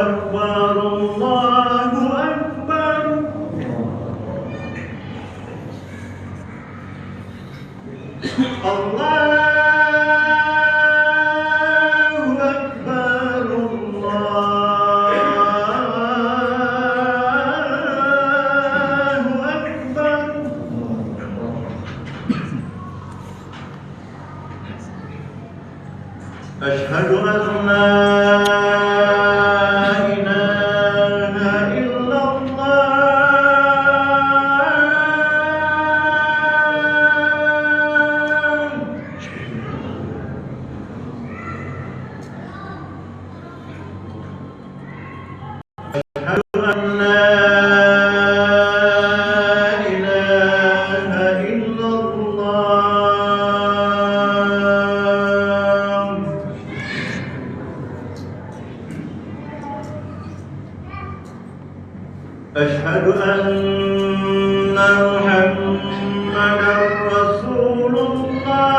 أكبر الله أكبر أشهد أن لا إله إلا الله أشهد أن لا إله إلا الله أشهد أن محمدًا رسول الله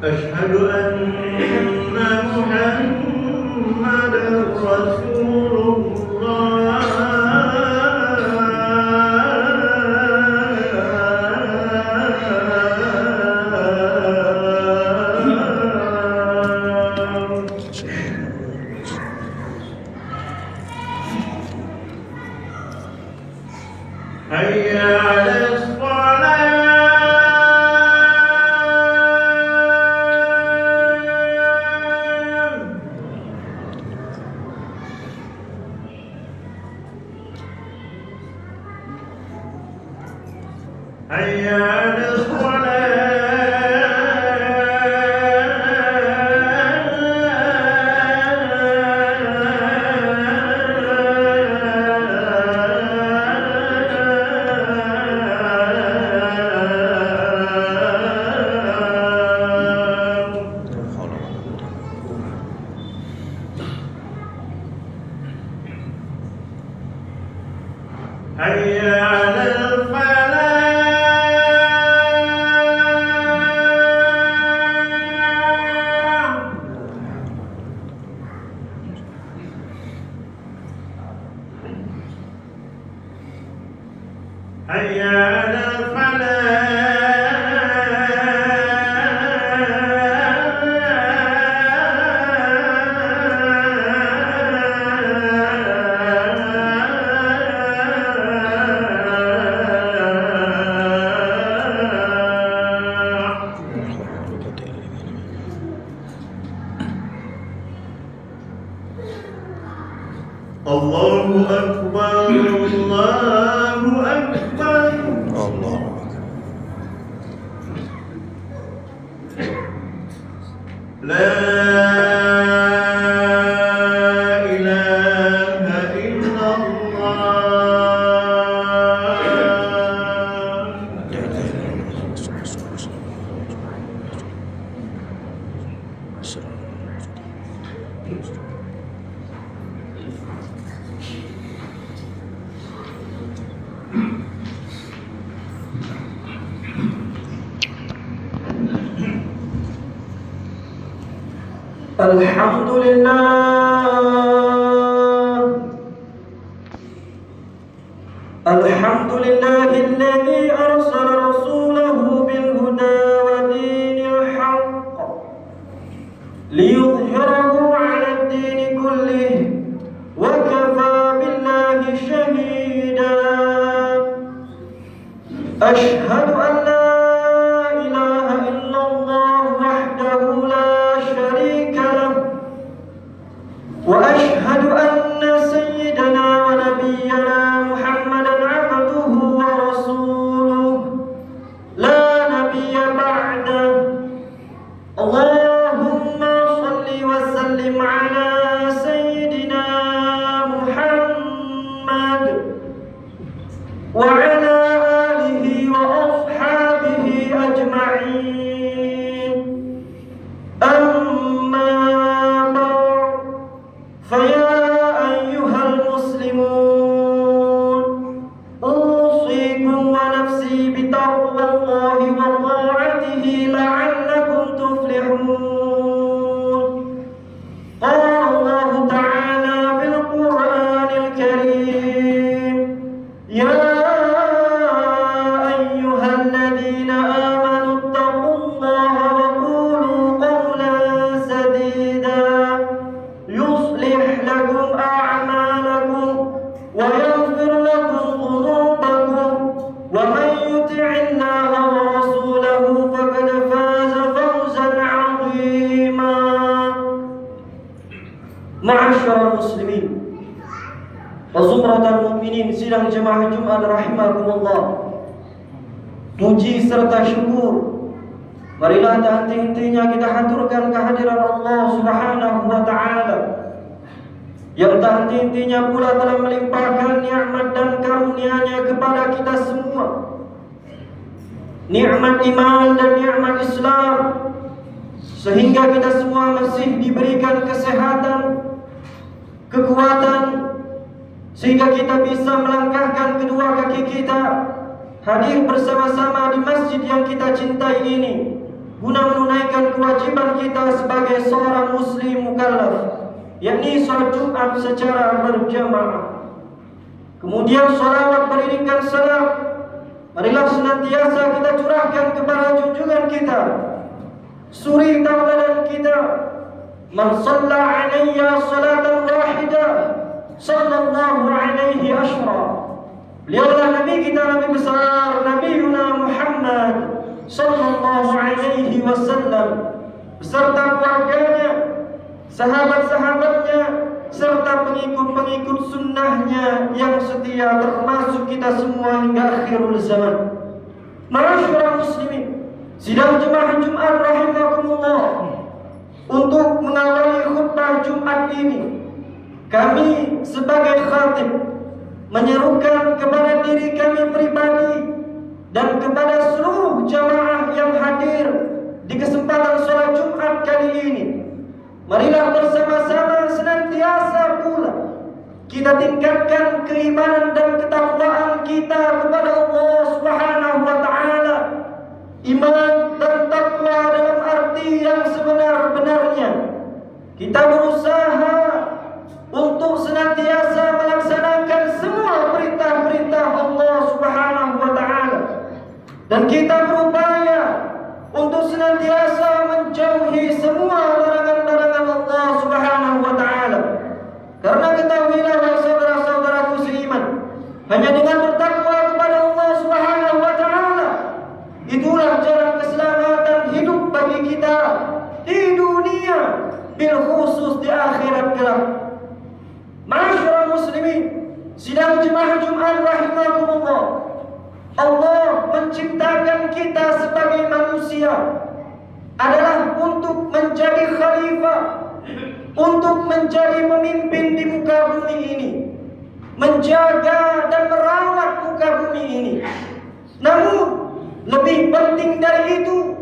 أشهد أن محمدًا رسول الله حي على الصلاة حي على حي على الفلاح حي على الله أكبر الله أكبر الله لا إله إلا الحمد لله الذي أرسل رسوله بالهدى ودين الحق ليظهره على الدين كله وكفى بالله شهيدا أشهد أن لا إله إلا الله وحده لا شريك له وأشهد أن سيدنا ونبينا محمدا عبده ورسوله لا نبي بعده اللهم صل وسلم على سيدنا محمد وعلى آله وأصحابه يطع الله ورسوله فقد فاز فوزا عظيما. Ma'asyiral muslimin wa zumratal mu'minin, sidang jemaah Jumat rahimakumullah. Puji serta syukur marilah tak henti-hentinya kita haturkan kehadiran Allah Subhanahu wa taala yang tak henti-hentinya pula telah melimpahkan nikmat dan karunia-Nya kepada kita semua. Nikmat iman dan nikmat Islam, sehingga kita semua masih diberikan kesehatan, kekuatan, sehingga kita bisa melangkahkan kedua kaki kita hadir bersama-sama di masjid yang kita cintai ini guna menunaikan kewajiban kita sebagai seorang muslim mukallaf, yakni salat Jumat secara berjamaah. Kemudian salawat beriringan salam marilah senantiasa kita curahkan kepada junjungan kita, suri tauladan kita, man shalla alayya salatan wahidah sallallahu alaihi asyra. Beliaulah Nabi kita, Nabi besar, Nabi Muhammad sallallahu alaihi wasallam, beserta keluarganya, sahabat-sahabatnya, serta pengikut-pengikut sunnahnya yang setia, termasuk kita semua hingga akhirul zaman. Ma'asyiral muslimin, sidang jemaah Jumat rahimakumullah, untuk mengawali khutbah Jumat ini, kami sebagai khatib menyerukan kepada diri kami pribadi dan kepada seluruh jamaah yang hadir di kesempatan sholat Jumat kali ini, marilah bersama-sama senantiasa pula kita tingkatkan keimanan dan ketakwaan kita kepada Allah Subhanahu wa taala. Iman dan takwa dalam arti yang sebenar-benarnya. Kita berusaha untuk senantiasa melaksanakan semua perintah-perintah Allah Subhanahu wa taala, dan kita berupaya untuk senantiasa menjauhi semua larangan-larangan Allah Subhanahu wa taala. Karena ketahuilah wahai saudara-saudaraku seiman, hanya dengan bertakwa kepada Allah Subhanahu wa taala itulah jalan keselamatan hidup bagi kita di dunia, bil khusus di akhirat kelak. Ma'asyiral muslimin, sidang jemaah Jumat rahimakumullah, Allah menciptakan kita sebagai manusia adalah untuk menjadi khalifah, untuk menjadi pemimpin di muka bumi ini, menjaga dan merawat muka bumi ini. Namun lebih penting dari itu,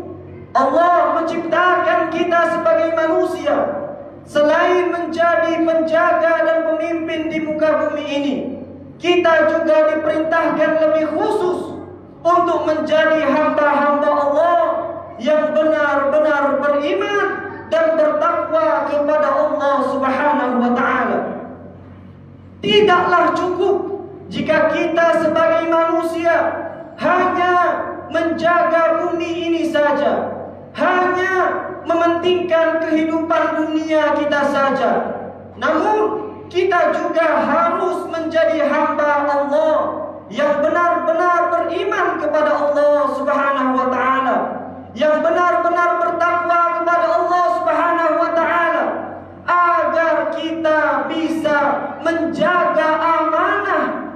Allah menciptakan kita sebagai manusia, selain menjadi penjaga dan pemimpin di muka bumi ini, kita juga diperintahkan lebih khusus untuk menjadi hamba-hamba Allah yang benar-benar beriman dan bertakwa kepada Allah Subhanahu wa taala. Tidaklah cukup jika kita sebagai manusia hanya menjaga bumi ini saja, hanya mementingkan kehidupan dunia kita saja. Namun kita juga harus menjadi hamba Allah yang benar-benar beriman kepada Allah Subhanahu wa taala, yang benar-benar bertakwa kepada Allah Subhanahu wa taala, agar kita bisa menjaga amanah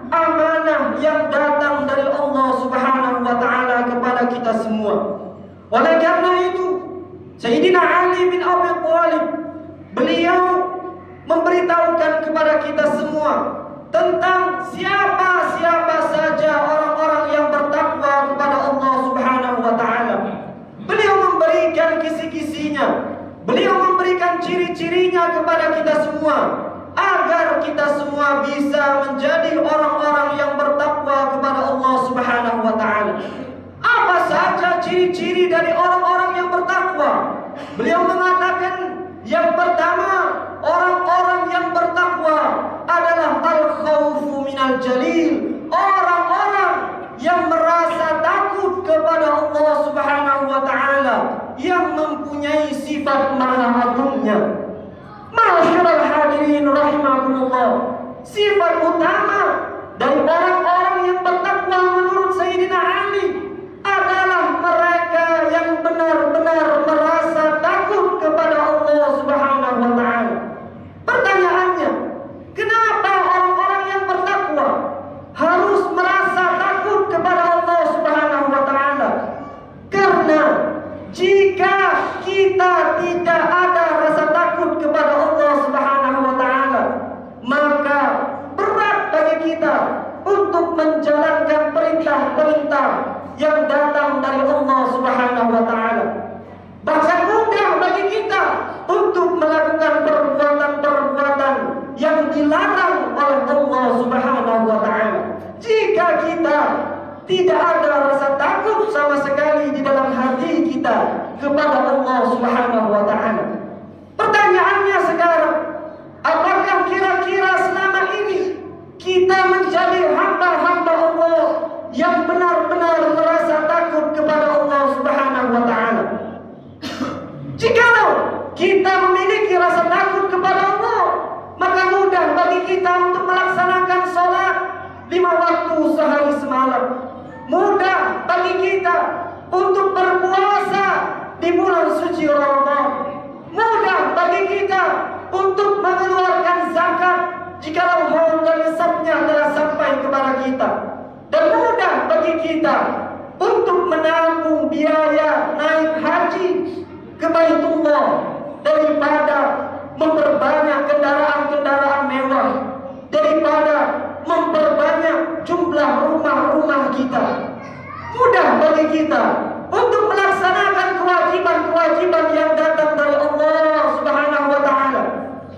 yang datang dari Allah Subhanahu wa taala kepada kita semua. Oleh karena itu, Sayyidina Ali bin Abi Thalib, beliau memberitahukan kepada kita semua tentang siapa saja orang-orang yang bertakwa kepada Allah Subhanahu wa taala. Beliau memberikan kisi-kisinya, beliau memberikan ciri-cirinya kepada kita semua, agar kita semua bisa menjadi orang-orang yang bertakwa kepada Allah Subhanahu wa taala. Apa saja ciri-ciri dari orang-orang yang bertakwa? Beliau mengatakan yang pertama, orang-orang yang bertakwa adalah al-khawfu minal jalil, orang-orang yang merasa takut kepada Allah Subhanahu wa taala, yang mempunyai sifat maha agungnya. Ma'asyiral hadirin rahimakumullah, sifat utama dari orang-orang yang bertakwa menurut Sayyidina Ali perintah yang datang dari Allah Subhanahu wa taala. Bahkan mudah bagi kita untuk melakukan perbuatan-perbuatan yang dilarang oleh Allah Subhanahu wa taala. Jika kita tidak ada rasa takut sama sekali di dalam hati kita kepada Allah Subhanahu wa taala. Pertanyaannya sekarang, apakah kira-kira selama ini kita menjadi hamba-hamba Allah yang benar-benar merasa takut kepada Allah Subhanahu wa taala? Jikalau kita memiliki rasa takut kepada Allah, maka mudah bagi kita untuk melaksanakan sholat 5 waktu sehari semalam. Mudah bagi kita untuk berpuasa di bulan suci Ramadan. Mudah bagi kita untuk mengeluarkan zakat jikalau haul dan nisabnya telah sampai kepada kita. Dan mudah bagi kita untuk menanggung biaya naik haji ke Baitullah daripada memperbanyak kendaraan-kendaraan mewah, daripada memperbanyak jumlah rumah-rumah kita. Mudah bagi kita untuk melaksanakan kewajiban-kewajiban yang datang dari Allah Subhanahu wa taala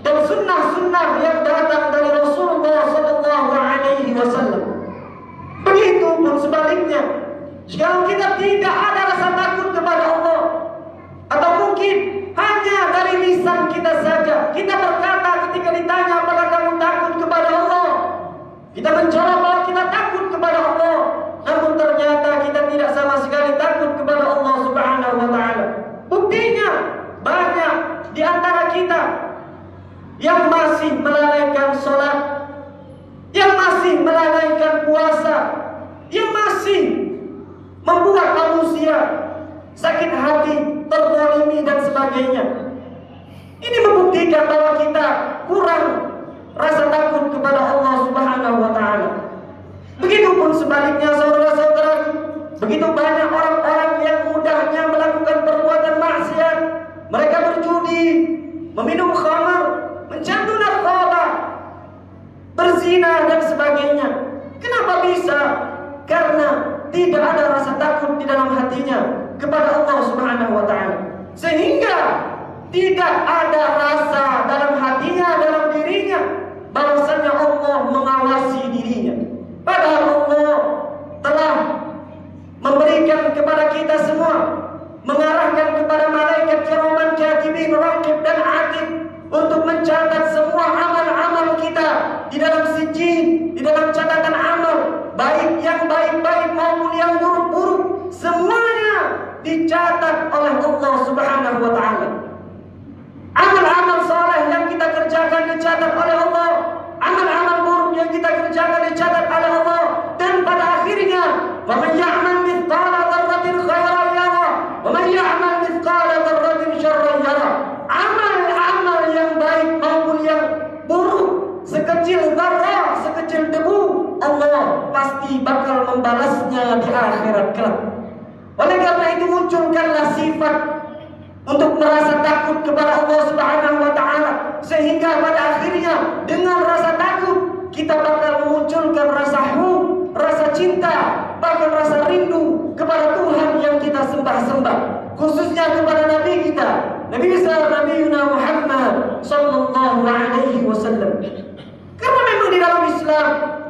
dan sunnah-sunnah yang datang dari Rasulullah sallallahu alaihi wasallam. Begitupun sebaliknya, jika kita tidak ada rasa takut kepada Allah, atau mungkin hanya dari lisan kita saja, kita berkata ketika ditanya apakah kamu takut kepada Allah, kita menjawab bahwa kita takut kepada Allah, namun ternyata kita tidak sama sekali takut kepada Allah Subhanahu wa taala. Buktinya banyak di antara kita yang masih melalaikan sholat, yang masih melalaikan puasa, yang masih membuat manusia sakit hati, terzalimi dan sebagainya. Ini membuktikan bahwa kita kurang rasa takut kepada Allah Subhanahu wa taala. Begitupun sebaliknya saudara-saudara, begitu banyak orang-orang yang mudahnya melakukan perbuatan maksiat. Mereka berjudi, meminum khamar, mencantum narkoba, berzina dan sebagainya. Kenapa bisa? Karena tidak ada rasa takut di dalam hatinya kepada Allah Subhanahu wa taala. Sehingga tidak ada rasa dalam hatinya, dalam dirinya bahwasanya Allah mengawasi dirinya. Padahal Allah telah memberikan kepada kita semua, mengarahkan kepada malaikat kiraman katibin raqib dan atid untuk mencatat semua amal-amal kita di dalam sijil, di dalam catatan amal, baik yang baik-baik maupun yang buruk-buruk, semuanya dicatat oleh Allah Subhanahu wa taala. Amal-amal saleh yang kita kerjakan dicatat oleh Allah, amal-amal buruk yang kita kerjakan dicatat oleh Allah, dan pada akhirnya, "Wa man ya'mal mithqala dzarratin khairan yara, wa man ya'mal mithqala dzarratin syarran yara." Amal-amal yang baik maupun yang buruk, sekecil zarrah, sekecil debu, Allah pasti bakal membalasnya di akhirat kelak. Oleh karena itu munculkanlah sifat untuk merasa takut kepada Allah Subhanahu wa taala, sehingga pada akhirnya dengan rasa takut kita bakal memunculkan rasa hub, rasa cinta, bahkan rasa rindu kepada Tuhan yang kita sembah-sembah, khususnya kepada Nabi kita, Nabi besar Nabi Muhammad sallallahu alaihi wasallam. Karena memang di dalam Islam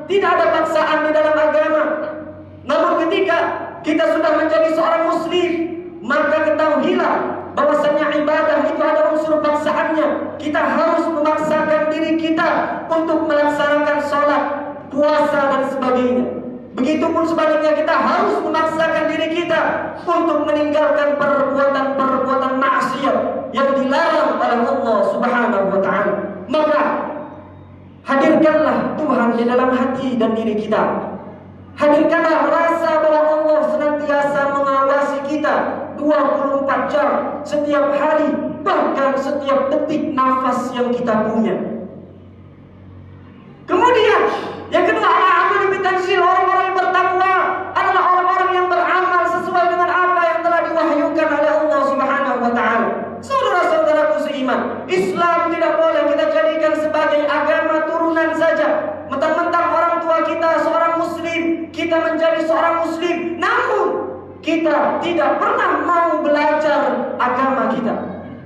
tidak ada paksaan di dalam agama. Namun ketika kita sudah menjadi seorang muslim, maka ketahuilah bahwasanya ibadah itu ada unsur paksaannya. Kita harus memaksakan diri kita untuk melaksanakan sholat, puasa dan sebagainya. Begitupun sebaliknya kita harus memaksakan diri kita untuk meninggalkan perbuatan-perbuatan maksiat yang dilarang oleh Allah Subhanahu wa taala. Maka hadirkanlah Tuhan di dalam hati dan diri kita. Hadirkanlah rasa bahwa Allah senantiasa mengawasi kita 24 jam setiap hari, bahkan setiap detik nafas yang kita punya. Kemudian yang kedua, amal bitanzil, orang-orang yang bertakwa adalah orang-orang yang beramal sesuai dengan apa yang telah diwahyukan oleh Allah Subhanahu wa taala. Saudara-saudaraku seiman, Islam tidak boleh kita jadikan sebagai agama turunan saja. Mentang-mentang orang tua kita seorang muslim, kita menjadi seorang muslim, kita tidak pernah mau belajar agama kita.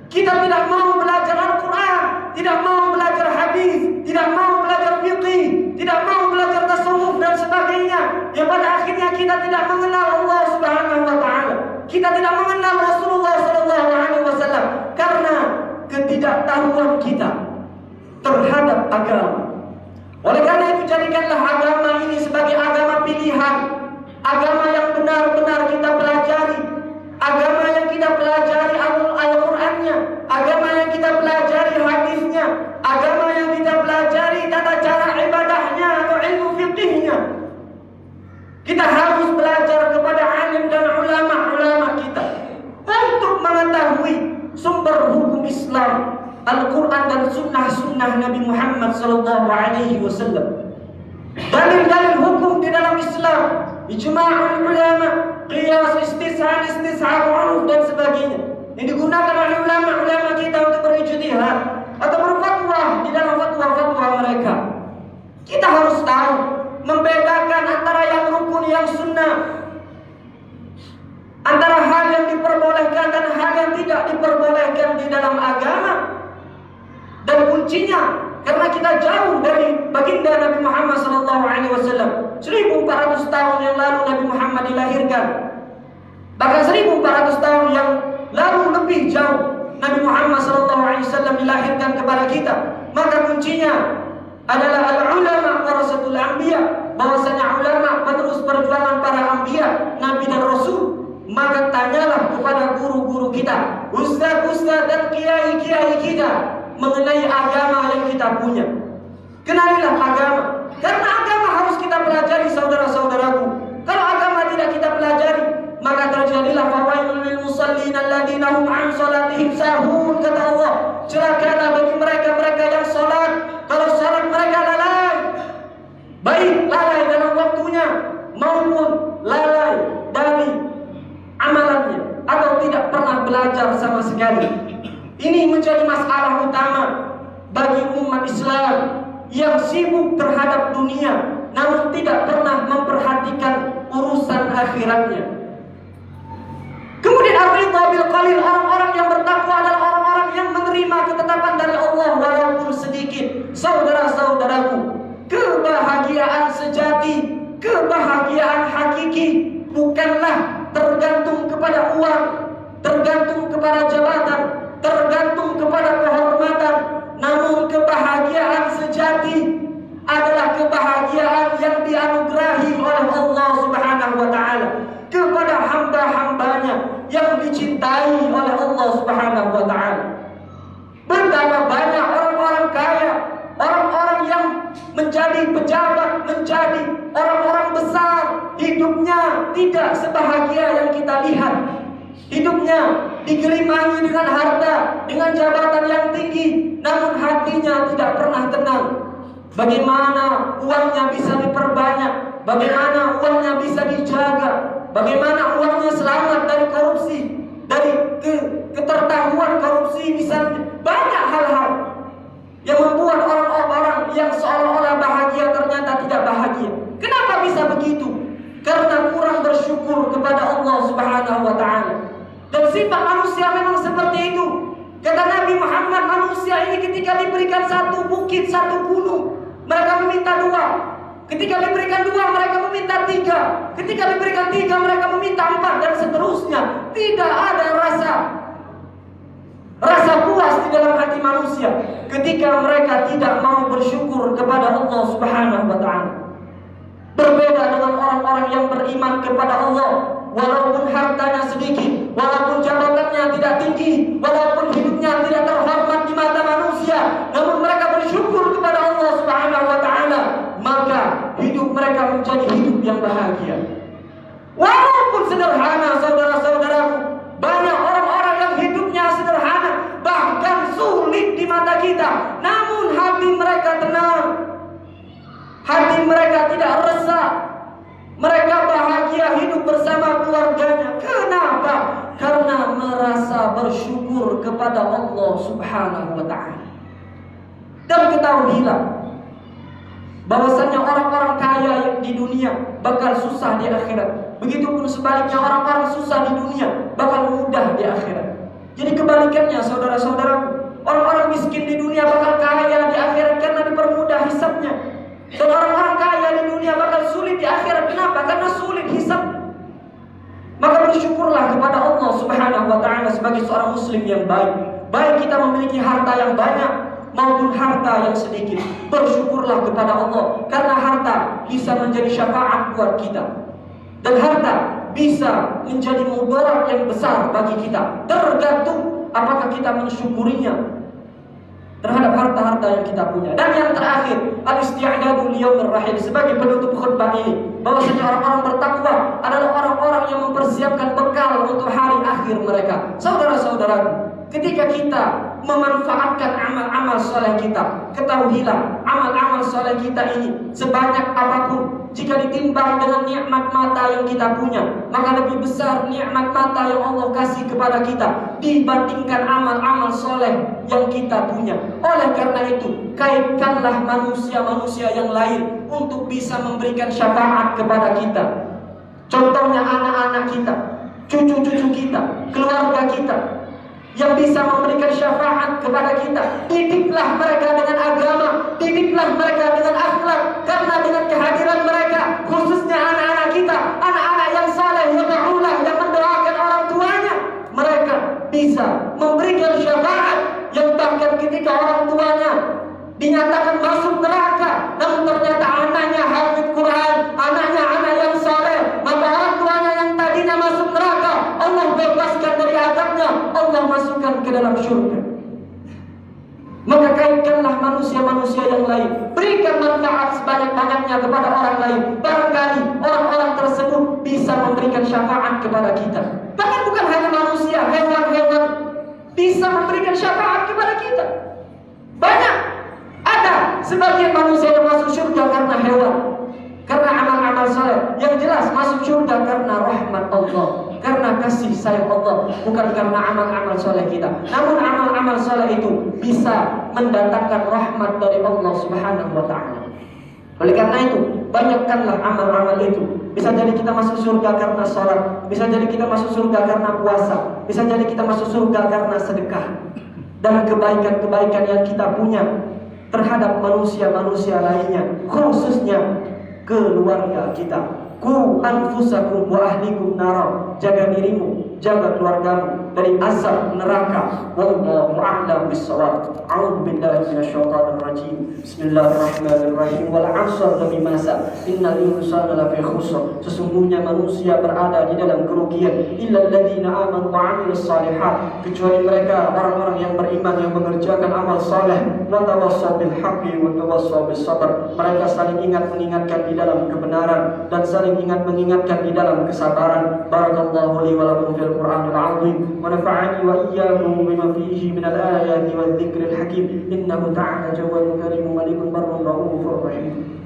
Kita tidak mau belajar Al-Quran, tidak mau belajar hadis, tidak mau belajar fiqih, tidak mau belajar tasawuf dan sebagainya. Yang pada akhirnya kita tidak mengenal Allah Subhanahu wa taala. Kita tidak mengenal Rasulullah sallallahu alaihi wasallam karena ketidaktahuan kita terhadap agama. Oleh karena itu jadikanlah agama ini sebagai agama pilihan, agama yang benar-benar kita pelajari, agama yang kita pelajari Al-Qur'annya, agama yang kita pelajari hadisnya, agama yang kita pelajari tata cara ibadahnya atau ilmu fiqihnya. Kita harus belajar kepada alim dan ulama-ulama kita untuk mengetahui sumber hukum Islam, Al-Quran dan sunnah-sunnah Nabi Muhammad sallallahu alaihi wasallam. Dalil-dalil hukum di dalam Islam, ijma'ul ulama, qiyas, istis'ab, uruf dan sebagainya yang digunakan oleh ulama-ulama kita untuk berijtihad atau berfatwa di dalam fatwa-fatwa mereka. Kita harus tahu membedakan antara yang rukun yang sunnah, antara hal yang diperbolehkan dan hal yang tidak diperbolehkan di dalam agama. Dan kuncinya karena kita jauh dari baginda Nabi Muhammad SAW. 1400 tahun yang lalu Nabi Muhammad dilahirkan. Bahkan 1400 tahun yang lalu lebih jauh Nabi Muhammad SAW dilahirkan kepada kita. Maka kuncinya adalah al-ulama warasatul anbiya, bahwasanya ulama penerus perjuangan para anbiya, nabi dan rasul. Maka tanyalah kepada guru-guru kita, ustaz-ustaz dan kiai-kiai kita mengenai agama yang kita punya. Kenalilah agama, karena agama harus kita pelajari, saudara-saudaraku. Kalau agama tidak kita pelajari, maka terjadilah fawailul lil musallin alladziina hum 'an salatihim sahun, kata Allah. Celakalah bagi mereka-mereka yang salat, kalau salat mereka lalai, baik lalai dalam waktunya maupun lalai dari amalannya atau tidak pernah belajar sama sekali. Ini menjadi masalah utama bagi umat Islam yang sibuk terhadap dunia namun tidak pernah memperhatikan urusan akhiratnya. Kemudian ar-ridha bil qalil, orang-orang yang bertakwa adalah orang-orang yang menerima ketetapan dari Allah walaupun sedikit. Saudara-saudaraku, kebahagiaan sejati, kebahagiaan hakiki bukanlah tergantung kepada uang, tergantung kepada jabatan, tergantung kepada kehormatan, namun kebahagiaan sejati adalah kebahagiaan yang dianugerahi oleh Allah Subhanahu wa taala kepada hamba-hambanya yang dicintai oleh Allah Subhanahu wa taala. Betapa banyak orang-orang kaya, orang-orang yang menjadi pejabat, menjadi orang-orang besar, hidupnya tidak sebahagia yang kita lihat. Hidupnya digelimangi dengan harta, dengan jabatan yang tinggi, namun hatinya tidak pernah tenang. Bagaimana uangnya bisa diperbanyak, bagaimana uangnya bisa dijaga, bagaimana uangnya selamat dari korupsi, dari ketertahuan korupsi misalnya. Banyak hal-hal yang membuat orang-orang yang seolah-olah bahagia ternyata tidak bahagia. Kenapa bisa begitu? Karena kurang bersyukur kepada Allah Subhanahu wa taala. Dan sifat manusia memang seperti itu. Kata Nabi Muhammad, manusia ini ketika diberikan satu bukit, satu gunung, mereka meminta dua. Ketika diberikan dua, mereka meminta tiga. Ketika diberikan tiga, mereka meminta empat, dan seterusnya. Tidak ada rasa puas di dalam hati manusia ketika mereka tidak mau bersyukur kepada Allah Subhanahu wa taala. Berbeda dengan orang-orang yang beriman kepada Allah, walaupun hartanya sedikit, walaupun jabatannya tidak tinggi, walaupun hidupnya tidak terhormat di mata manusia, namun mereka bersyukur kepada Allah Subhanahu wa taala, maka hidup mereka menjadi hidup yang bahagia. Walaupun sederhana, saudara-saudaraku, banyak orang-orang yang hidupnya sederhana, bahkan sulit di mata kita, namun hati mereka tenang. Hati mereka tidak resah. Mereka bahagia hidup bersama keluarganya. Kenapa? Karena merasa bersyukur kepada Allah Subhanahu wa taala. Dan ketahuilah bahwasanya orang-orang kaya di dunia bakal susah di akhirat. Begitupun sebaliknya, orang-orang susah di dunia bakal mudah di akhirat. Jadi kebalikannya saudara-saudaraku, orang-orang miskin di dunia bakal kaya di akhirat karena dipermudah hisabnya. Dan orang-orang kaya di dunia bakal sulit di akhirat. Kenapa? Karena sulit hisab. Maka bersyukurlah kepada Allah Subhanahu wa ta'ala sebagai seorang muslim yang baik. Baik kita memiliki harta yang banyak maupun harta yang sedikit. Bersyukurlah kepada Allah, karena harta bisa menjadi syafaat buat kita. Dan harta bisa menjadi mudarat yang besar bagi kita. Tergantung apakah kita mensyukurinya terhadap harta-harta yang kita punya. Dan yang terakhir, al-isti'dadu liyaumir rahil, sebagai penutup khutbah ini, bahwasanya orang-orang bertakwa adalah orang-orang yang mempersiapkan bekal untuk hari akhir mereka. Saudara-saudaraku, ketika kita memanfaatkan amal-amal soleh kita, ketahuilah amal-amal soleh kita ini sebanyak apapun, jika ditimbang dengan nikmat mata yang kita punya, maka lebih besar nikmat mata yang Allah kasih kepada kita dibandingkan amal-amal soleh yang kita punya. Oleh karena itu, kaitkanlah manusia-manusia yang lain untuk bisa memberikan syafaat kepada kita. Contohnya anak-anak kita, cucu-cucu kita, keluarga kita, yang bisa memberikan syafaat kepada kita. Didiklah mereka dengan agama, didiklah mereka dengan akhlak, karena dengan kehadiran mereka, khususnya anak-anak kita, anak-anak yang saleh, yang mendoakan orang tuanya, mereka bisa memberikan syafaat yang bahkan ketika orang tuanya dinyatakan masuk neraka, namun ternyata anaknya hafidz Quran, anaknya anak yang saleh, maka orang tuanya yang tadinya masuk neraka, Allah bebaskan dari azabnya, Allah masukkan ke dalam surga. Maka kaitkanlah manusia-manusia yang lain, berikan manfaat sebanyak-banyaknya kepada orang lain. Barangkali orang-orang tersebut bisa memberikan syafaat kepada kita. Bahkan bukan hanya manusia, hewan-hewan bisa memberikan syafaat kepada kita. Banyak. Ada sebagian manusia yang masuk surga karena hewan, karena amal-amal saleh. Yang jelas masuk surga karena rahmat Allah, karena kasih sayang Allah, bukan karena amal-amal saleh kita. Namun amal-amal saleh itu bisa mendatangkan rahmat dari Allah Subhanahu wa ta'ala. Oleh karena itu, banyakkanlah amal-amal itu. Bisa jadi kita masuk surga karena sholat, bisa jadi kita masuk surga karena puasa, bisa jadi kita masuk surga karena sedekah. Dan kebaikan-kebaikan yang kita punya terhadap manusia-manusia lainnya, khususnya keluarga kita. Qu anfusakum wa ahlikum nara, jaga dirimu, jaga keluargamu dari azab neraka. Wallahu a'lam bissawab. A'udzu billahi minasyaitonir rajim. Bismillahirrahmanirrahim. Wal 'asr, demi masa, innal insana lafi khusr, sesungguhnya manusia berada di dalam kerugian, illal ladzina amanu wa 'amilus shalihat, kecuali mereka orang-orang yang beriman yang mengerjakan amal saleh, wa tawassaw bil haqqi wa tawassaw bis sabr, mereka saling ingat mengingatkan di dalam kebenaran dan saling ingat mengingatkan di dalam kesabaran. Barakallahu li wa lakum fil Qur'anil 'azim wa nafa'ani wa iyyakum bima fihi minal ayati wadh dzikril hakim. Innahu ta'ala jawwadun karimun malikun barrun raufur rahim.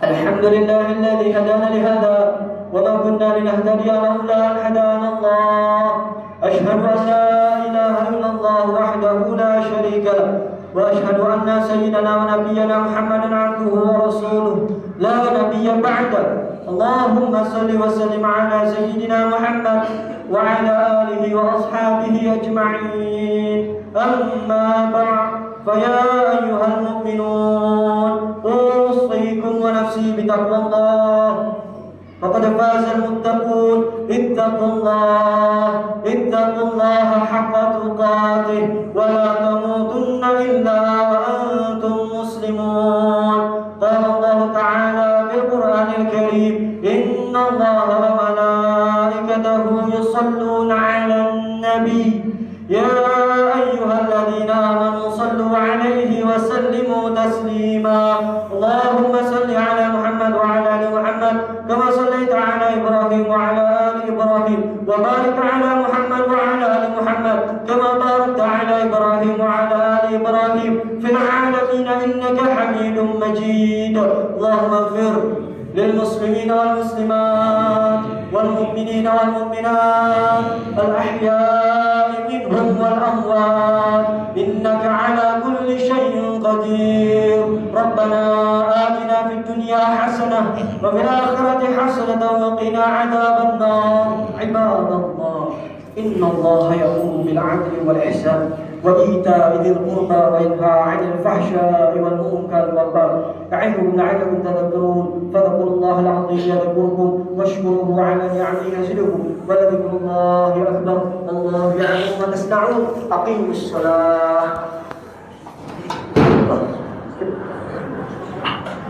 الحمد لله الذي هدانا لهذا وما كنا لنهتدي لولا أن هدانا الله. أشهد أن لا إله إلا الله وحده لا شريك له، وأشهد أن سيدنا ونبينا محمدا عبده ورسوله لا نبي بعده. اللهم صل وسلم على سيدنا محمد وعلى آله وأصحابه أجمعين. أما بعد، فيا أيها المؤمنون، أوصيكم ونفسي بتقوى الله، فقد فاز المتقون. اتقوا الله حق تقاته ولا تموتن إلا وأنتم مسلمون. قال الله تعالى في القرآن الكريم: إن الله وملائكته يصلون على النبي يا أيها الذين آمنوا صلوا عليه وسلموا تسليما. اللهم صل على محمد وعلى آل محمد كما صليت على إبراهيم وعلى آل إبراهيم، وبارك على محمد وعلى آل محمد كما باركت على إبراهيم وعلى آل إبراهيم في العالمين إنك حميد مجيد. اللهم اغفر للمسلمين والمسلمات والمؤمنين والمؤمنات الأحياء منهم والأموات إنك على كل شيء قدير. ربنا آتنا في الدنيا حسنة وفي الآخرة حسنة وقنا عذاب النار. عباد الله إن الله يأمر بالعدل والإحسان وإيتاء ذي القربى وينهى عن الفحشاء والمنكر والبغي يعظكم لعلكم تذكرون. فاذكروا الله العظيم يذكركم واشكروه على نعمه يزدكم ولذكر الله أكبر. الله يعلم ما تصنعون. أقيموا الصلاة.